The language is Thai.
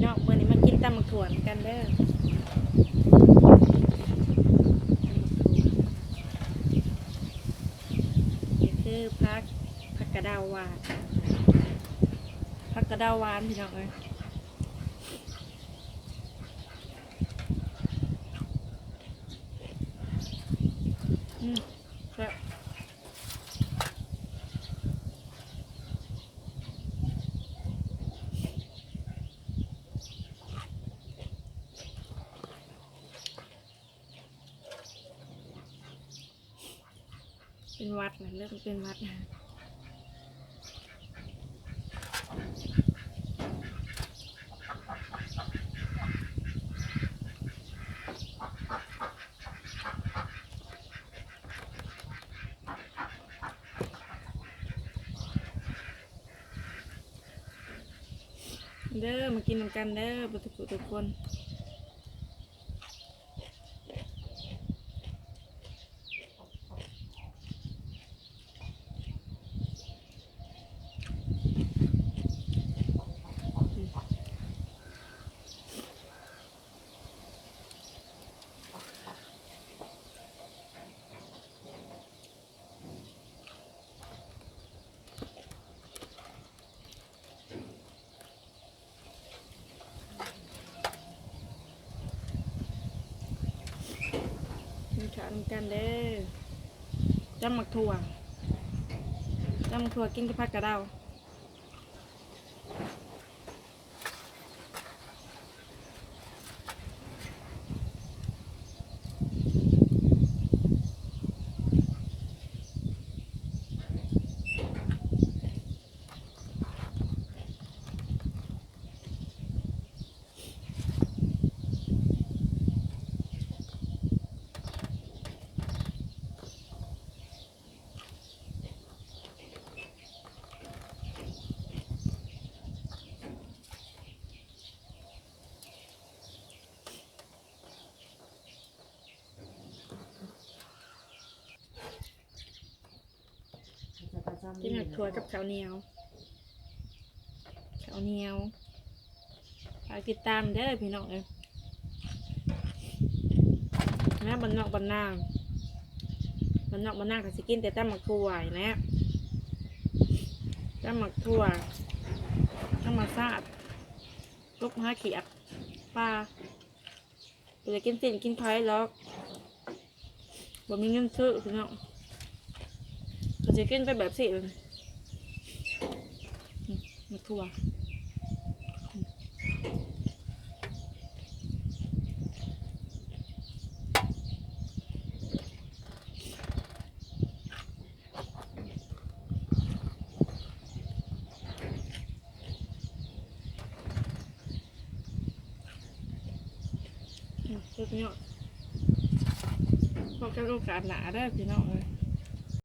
น้องเมื่อนี้มากินตำมะขวนกันเด้อนี่คือผักกระเดาหวานผักกระเดาหวานพี่น้องเอ้ยครับเป็นวัดนะเริ่มเป็นวัดนะเด้อมากินน้ำกันเด้อทุกคนกินข้าวน้ำกันเด้อจำหมักถั่วกินกับผักกระเดากินหมักถั่วกับข้าวเหนียวฝากติดตามเด้อพี่น้องเอ้ยนะบ้านนอกก็สิกินแต่ตำหมักถั่วนะตำหมักถั่วธรรมชาติลูกหาเขียดปลาจะกินสิ่งกินไผ่แล้วบ่มีเงินซื้อพี่น้องก็จะกินไปแบบสิเลยหมักถั่วสุดยอดพอกันโอกาสหนาได้พี่น้องเลย